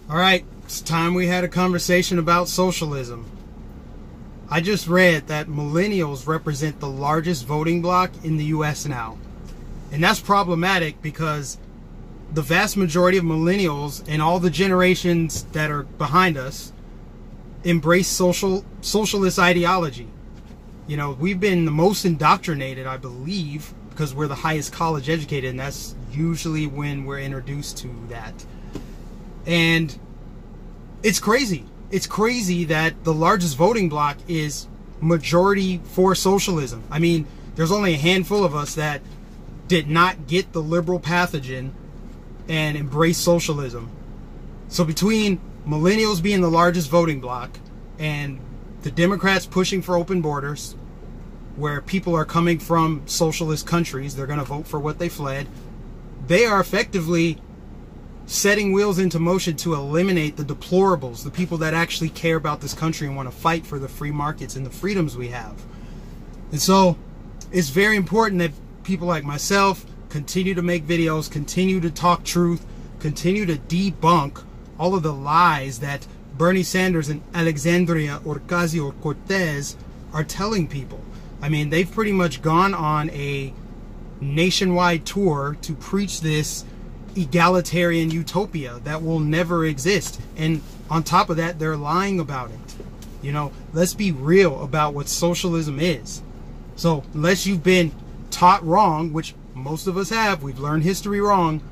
All right, it's time we had a conversation about socialism. I just read that millennials represent the largest voting bloc in the US now. And that's problematic because the vast majority of millennials and all the generations that are behind us embrace socialist ideology. You know, we've been the most indoctrinated, I believe, because we're the highest college educated, and that's usually when we're introduced to that. And it's crazy. It's crazy that the largest voting bloc is majority for socialism. I mean, there's only a handful of us that did not get the liberal pathogen and embrace socialism. So between millennials being the largest voting bloc and the Democrats pushing for open borders, where people are coming from socialist countries, they're going to vote for what they fled, they are effectively setting wheels into motion to eliminate the deplorables, the people that actually care about this country and want to fight for the free markets and the freedoms we have. And so it's very important that people like myself continue to make videos, continue to talk truth, continue to debunk all of the lies that Bernie Sanders and Alexandria Ocasio-Cortez are telling people. I mean, they've pretty much gone on a nationwide tour to preach this egalitarian utopia that will never exist. And on top of that, they're lying about it. You know, let's be real about what socialism is. So unless you've been taught wrong, which most of us have, we've learned history wrong,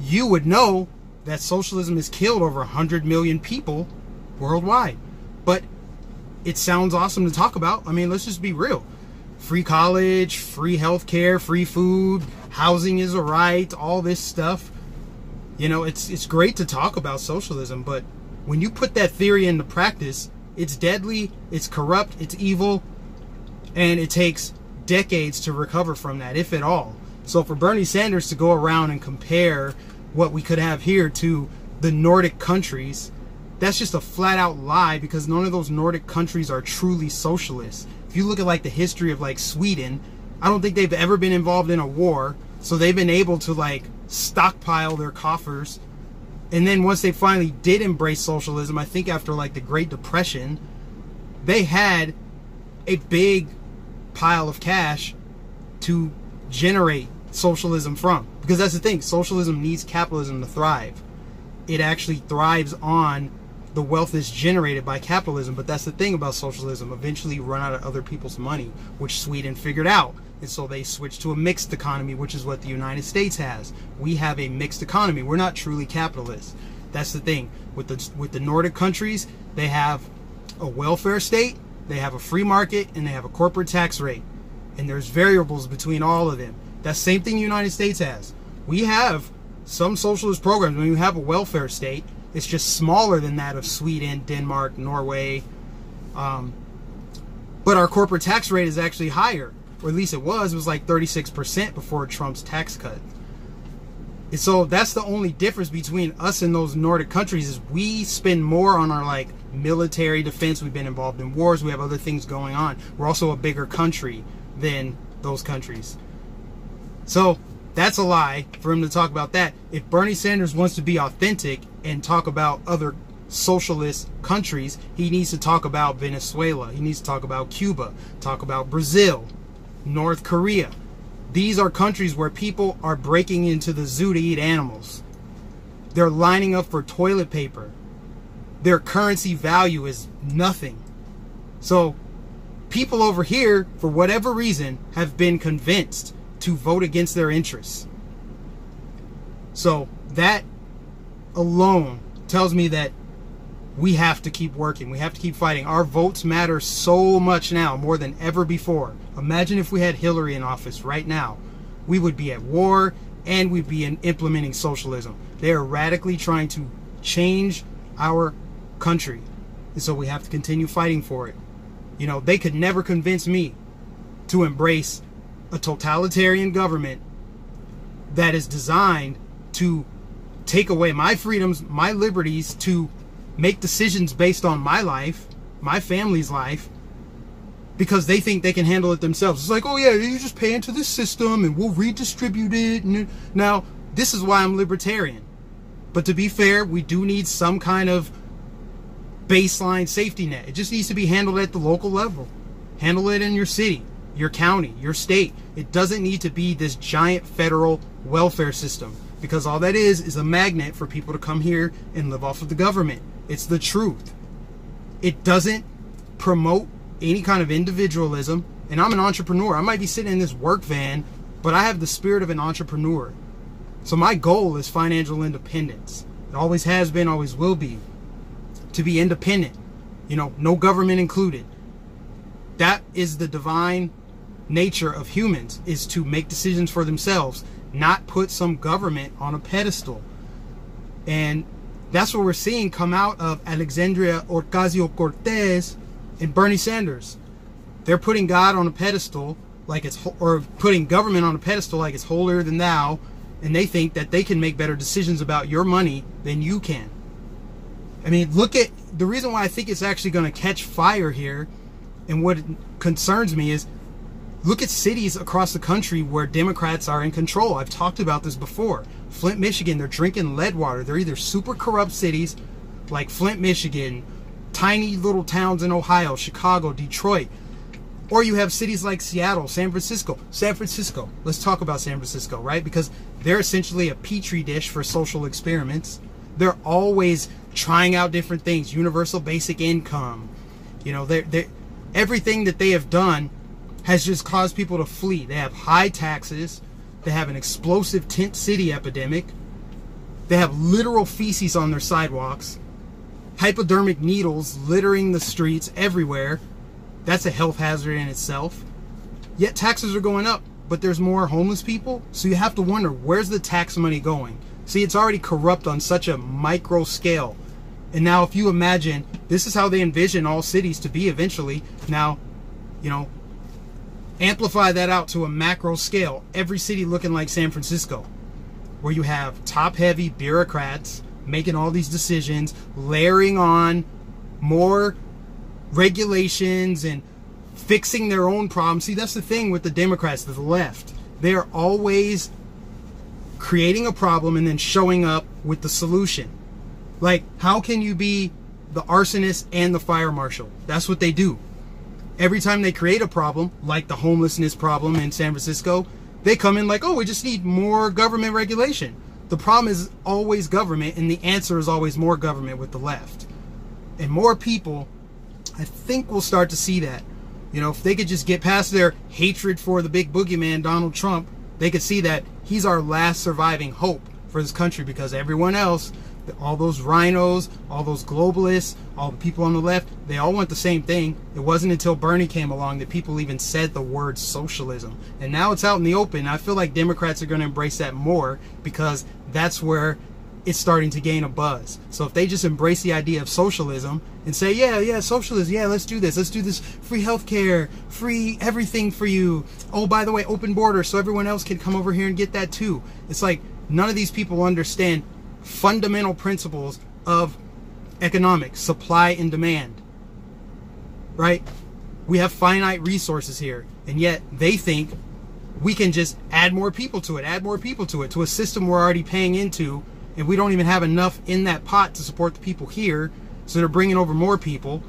you would know that socialism has killed over 100 million people worldwide. But it sounds awesome to talk about. I mean, let's just be real. Free college, free healthcare, free food, housing is a right, all this stuff. You know, it's great to talk about socialism, but when you put that theory into practice, it's deadly, it's corrupt, it's evil, and it takes decades to recover from that, if at all. So for Bernie Sanders to go around and compare what we could have here to the Nordic countries, that's just a flat out lie, because none of those Nordic countries are truly socialist. If you look at like the history of like Sweden, I don't think they've ever been involved in a war, so they've been able to like stockpile their coffers. And then once they finally did embrace socialism, I think after like the Great Depression, they had a big pile of cash to generate socialism from. Because that's the thing, socialism needs capitalism to thrive. It actually thrives on the wealth is generated by capitalism. But that's the thing about socialism, eventually you run out of other people's money, which Sweden figured out. And so they switched to a mixed economy, which is what the United States has. We have a mixed economy. We're not truly capitalist. That's the thing. With the Nordic countries, they have a welfare state, they have a free market, and they have a corporate tax rate. And there's variables between all of them. That same thing the United States has. We have some socialist programs. When you have a welfare state, it's just smaller than that of Sweden, Denmark, Norway. But our corporate tax rate is actually higher. Or at least it was like 36% before Trump's tax cut. And so that's the only difference between us and those Nordic countries, is we spend more on our like military defense. We've been involved in wars. We have other things going on. We're also a bigger country than those countries. So that's a lie for him to talk about that. If Bernie Sanders wants to be authentic and talk about other socialist countries, he needs to talk about Venezuela. He needs to talk about Cuba, talk about Brazil, North Korea. These are countries where people are breaking into the zoo to eat animals. They're lining up for toilet paper. Their currency value is nothing. So people over here, for whatever reason, have been convinced to vote against their interests. So that alone tells me that we have to keep working. We have to keep fighting. Our votes matter so much now, more than ever before. Imagine if we had Hillary in office right now. We would be at war, and we'd be implementing socialism. They are radically trying to change our country. And so we have to continue fighting for it. You know, they could never convince me to embrace a totalitarian government that is designed to take away my freedoms, my liberties, to make decisions based on my life, my family's life, because they think they can handle it themselves. It's like, oh yeah, you just pay into this system and we'll redistribute it. Now, this is why I'm libertarian. But to be fair, we do need some kind of baseline safety net. It just needs to be handled at the local level. Handle it in your city, your county, your state. It doesn't need to be this giant federal welfare system, because all that is a magnet for people to come here and live off of the government. It's the truth. It doesn't promote any kind of individualism. And I'm an entrepreneur. I might be sitting in this work van, but I have the spirit of an entrepreneur. So my goal is financial independence. It always has been, always will be. To be independent. You know, no government included. That is the divine nature of humans, is to make decisions for themselves, not put some government on a pedestal. And that's what we're seeing come out of Alexandria Ocasio-Cortez and Bernie Sanders. They're putting God on a pedestal like it's, or putting government on a pedestal like it's holier than thou, and they think that they can make better decisions about your money than you can. I mean, look at the reason why I think it's actually going to catch fire here, and what concerns me is, look at cities across the country where Democrats are in control. I've talked about this before. Flint, Michigan, they're drinking lead water. They're either super corrupt cities like Flint, Michigan, tiny little towns in Ohio, Chicago, Detroit, or you have cities like Seattle, San Francisco. San Francisco, let's talk about San Francisco, right? Because they're essentially a petri dish for social experiments. They're always trying out different things. Universal basic income. You know, everything that they have done has just caused people to flee. They have high taxes. They have an explosive tent city epidemic. They have literal feces on their sidewalks. Hypodermic needles littering the streets everywhere. That's a health hazard in itself. Yet taxes are going up, but there's more homeless people. So you have to wonder, where's the tax money going? See, it's already corrupt on such a micro scale. And now if you imagine, this is how they envision all cities to be eventually. Now, you know, amplify that out to a macro scale. Every city looking like San Francisco, where you have top-heavy bureaucrats making all these decisions, layering on more regulations and fixing their own problems. See, that's the thing with the Democrats, to the left. They're always creating a problem and then showing up with the solution. Like, how can you be the arsonist and the fire marshal? That's what they do. Every time they create a problem, like the homelessness problem in San Francisco, they come in like, oh, we just need more government regulation. The problem is always government, and the answer is always more government with the left. And more people, I think, we'll start to see that. You know, if they could just get past their hatred for the big boogeyman, Donald Trump, they could see that he's our last surviving hope for this country, because everyone else, all those rhinos, all those globalists, all the people on the left, they all want the same thing. It wasn't until Bernie came along that people even said the word socialism. And now it's out in the open. I feel like Democrats are going to embrace that more, because that's where it's starting to gain a buzz. So if they just embrace the idea of socialism and say, yeah, socialism, yeah, let's do this free healthcare, free everything for you. Oh, by the way, open borders so everyone else can come over here and get that too. It's like none of these people understand fundamental principles of economics, supply and demand, right? We have finite resources here, and yet they think we can just add more people to it, to a system we're already paying into, and we don't even have enough in that pot to support the people here, so they're bringing over more people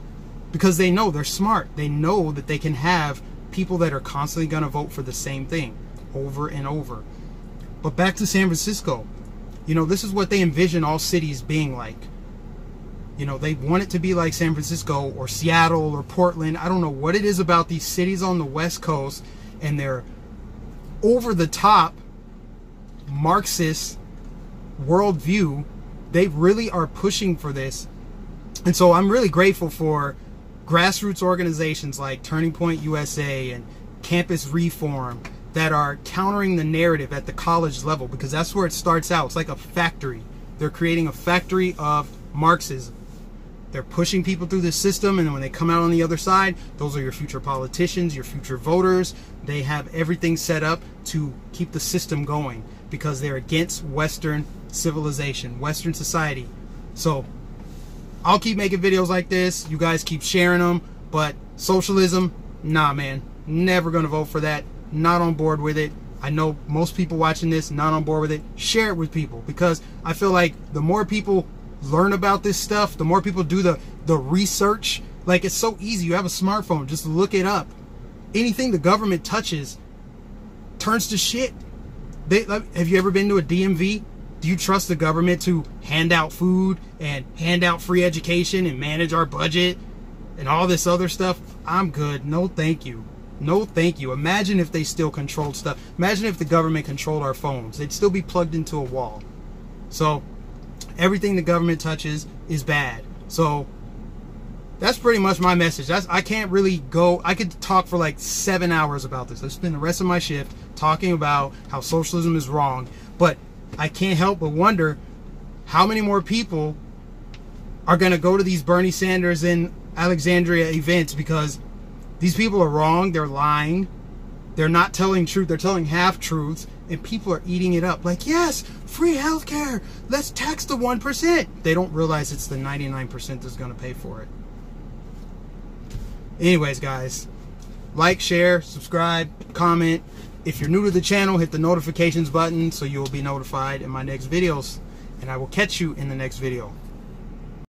because they know, they're smart. They know that they can have people that are constantly going to vote for the same thing over and over. But back to San Francisco. You know, this is what they envision all cities being like. You know, they want it to be like San Francisco or Seattle or Portland. I don't know what it is about these cities on the West Coast and their over-the-top Marxist worldview. They really are pushing for this. And so I'm really grateful for grassroots organizations like Turning Point USA and Campus Reform that are countering the narrative at the college level, because that's where it starts out. It's like a factory. They're creating a factory of Marxism. They're pushing people through the system, and then when they come out on the other side, those are your future politicians, your future voters. They have everything set up to keep the system going because they're against Western civilization, Western society. So I'll keep making videos like this. You guys keep sharing them. But socialism, nah, man. Never going to vote for that. Not on board with it. I know most people watching this not on board with it. Share it with people, because I feel like the more people learn about this stuff, the more people do the research. Like, it's so easy. You have a smartphone, just look it up. Anything the government touches turns to shit. Have you ever been to a DMV? Do you trust the government to hand out food and hand out free education and manage our budget and all this other stuff? I'm good. No, thank you. No, thank you. Imagine if they still controlled stuff. Imagine if the government controlled our phones. They'd still be plugged into a wall. So everything the government touches is bad. So that's pretty much my message. I can't really go. I could talk for like 7 hours about this. I spend the rest of my shift talking about how socialism is wrong. But I can't help but wonder how many more people are going to go to these Bernie Sanders and Alexandria events, because these people are wrong. They're lying. They're not telling truth. They're telling half-truths, and people are eating it up. Like, yes, free healthcare. Let's tax the 1%. They don't realize it's the 99% that's going to pay for it. Anyways, guys, like, share, subscribe, comment. If you're new to the channel, hit the notifications button so you will be notified in my next videos. And I will catch you in the next video.